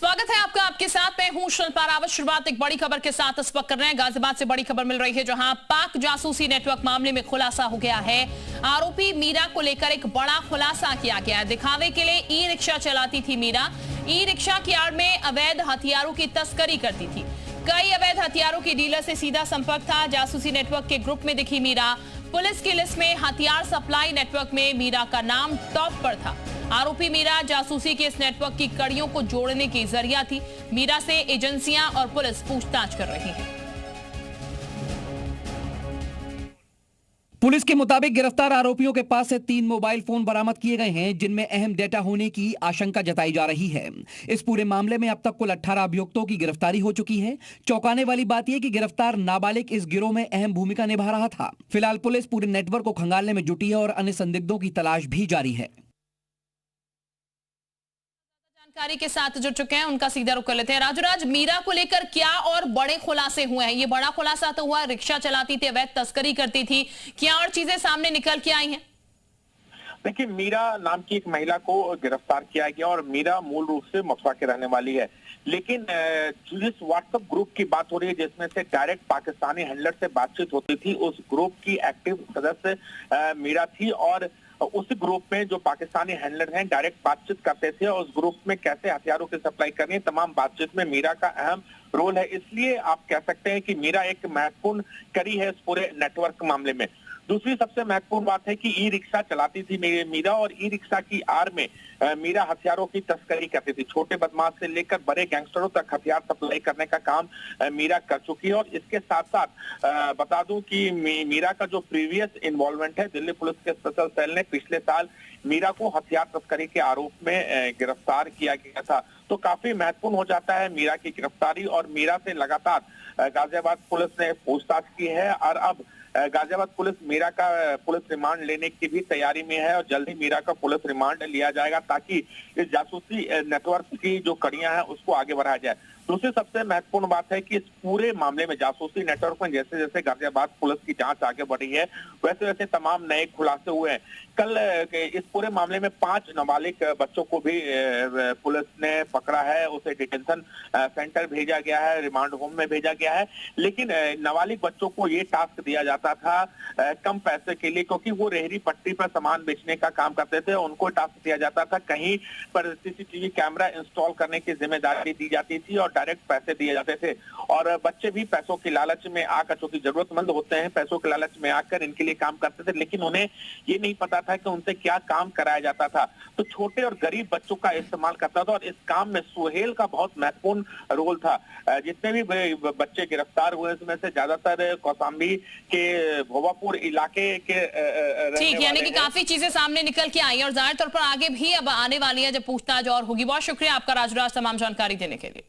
स्वागत है आपका, आपके साथ मैं हूं शिल्पा रावत। शुरुआत एक बड़ी खबर के साथ इस वक्त कर रहे हैं। गाजियाबाद से बड़ी खबर मिल रही है, जहां पाक जासूसी नेटवर्क मामले में खुलासा हो गया है। आरोपी मीरा को लेकर एक बड़ा खुलासा किया गया है। दिखावे के लिए ई रिक्शा चलाती थी मीरा। ई रिक्शा की आड़ में अवैध हथियारों की तस्करी करती थी। कई अवैध हथियारों की डीलर से सीधा संपर्क था। जासूसी नेटवर्क के ग्रुप में दिखी मीरा। पुलिस की लिस्ट में हथियार सप्लाई नेटवर्क में मीरा का नाम टॉप पर था। आरोपी मीरा जासूसी के इस नेटवर्क की कड़ियों को जोड़ने की जरिया थी। मीरा से एजेंसियां और पुलिस पूछताछ कर रही हैं। पुलिस के मुताबिक गिरफ्तार आरोपियों के पास से 3 मोबाइल फोन बरामद किए गए हैं, जिनमें अहम डेटा होने की आशंका जताई जा रही है। इस पूरे मामले में अब तक कुल 18 अभियुक्तों की गिरफ्तारी हो चुकी है। चौंकाने वाली बात यह कि गिरफ्तार नाबालिग इस गिरोह में अहम भूमिका निभा रहा था। फिलहाल पुलिस पूरे नेटवर्क को खंगालने में जुटी है और अन्य संदिग्धों की तलाश भी जारी है। जानकारी के साथ जुड़ चुके हैं, उनका सीधा रुख कर लेते हैं। राजूराज, मीरा को लेकर क्या और बड़े खुलासे हुए हैं? ये बड़ा खुलासा तो हुआ, रिक्शा चलाती थी, अवैध तस्करी करती थी, क्या और चीजें सामने निकल के आई हैं? देखिए, मीरा नाम की एक महिला को गिरफ्तार किया गया और मीरा मूल रूप से मथुरा की रहने वाली है। लेकिन जिस व्हाट्सएप ग्रुप की बात हो रही है, जिसमें से डायरेक्ट पाकिस्तानी हैंडलर से बातचीत होती थी, उस ग्रुप की एक्टिव सदस्य मीरा थी। और उस ग्रुप में जो पाकिस्तानी हैंडलर हैं डायरेक्ट बातचीत करते थे और उस ग्रुप में कैसे हथियारों की सप्लाई करनी है, तमाम बातचीत में मीरा का अहम रोल है। इसलिए आप कह सकते हैं कि मीरा एक महत्वपूर्ण कड़ी है इस पूरे नेटवर्क मामले में। दूसरी सबसे महत्वपूर्ण बात है कि ई रिक्शा चलाती थी मीरा और ई रिक्शा की आड़ में मीरा हथियारों की तस्करी करती थी। छोटे बदमाश से लेकर बड़े गैंगस्टरों तक हथियार सप्लाई करने का काम मीरा कर चुकी है। और इसके साथ साथ बता दूं कि मीरा का जो प्रीवियस इन्वॉल्वमेंट है, दिल्ली पुलिस के स्पेशल सेल ने पिछले साल मीरा को हथियार तस्करी के आरोप में गिरफ्तार किया गया था। तो काफी महत्वपूर्ण हो जाता है मीरा की गिरफ्तारी। और मीरा से लगातार गाजियाबाद पुलिस ने पूछताछ की है और अब गाजियाबाद पुलिस मीरा का पुलिस रिमांड लेने की भी तैयारी में है और जल्द ही मीरा का पुलिस रिमांड लिया जाएगा, ताकि इस जासूसी नेटवर्क की जो कड़ियां हैं उसको आगे बढ़ाया जाए। दूसरी सबसे महत्वपूर्ण बात है कि इस पूरे मामले में जासूसी नेटवर्क में जैसे जैसे गाजियाबाद पुलिस की जांच आगे बढ़ी है, वैसे वैसे तमाम नए खुलासे हुए हैं। कल इस पूरे मामले में 5 नाबालिग बच्चों को भी पुलिस ने पकड़ा है। उसे डिटेंशन सेंटर भेजा गया है, रिमांड होम में भेजा गया है। लेकिन नाबालिग बच्चों को ये टास्क दिया जाता था कम पैसे के लिए, क्योंकि वो रेहड़ी पट्टी पर सामान बेचने का काम करते थे। उनको टास्क दिया जाता था, कहीं पर सीसीटीवी कैमरा इंस्टॉल करने की जिम्मेदारी दी जाती थी और डायरेक्ट पैसे दिए जाते थे। और बच्चे भी पैसों की लालच में आकर, चूंकि जरूरतमंद होते हैं, पैसों के लालच में आकर इनके लिए काम करते थे। लेकिन उन्हें ये नहीं पता था कि उनसे क्या काम कराया जाता था। तो छोटे और गरीब बच्चों का इस्तेमाल करता था और इस काम में सुहेल का बहुत महत्वपूर्ण रोल था। जितने भी बच्चे गिरफ्तार हुए उसमें से ज्यादातर कौशाम्बी के भोवापुर इलाके के ठीक, यानी कि काफी चीजें सामने निकल के आई और जाहिर तौर पर आगे भी अब आने वाली है जब पूछताछ और होगी। बहुत शुक्रिया आपका राजूराज, तमाम जानकारी देने के लिए।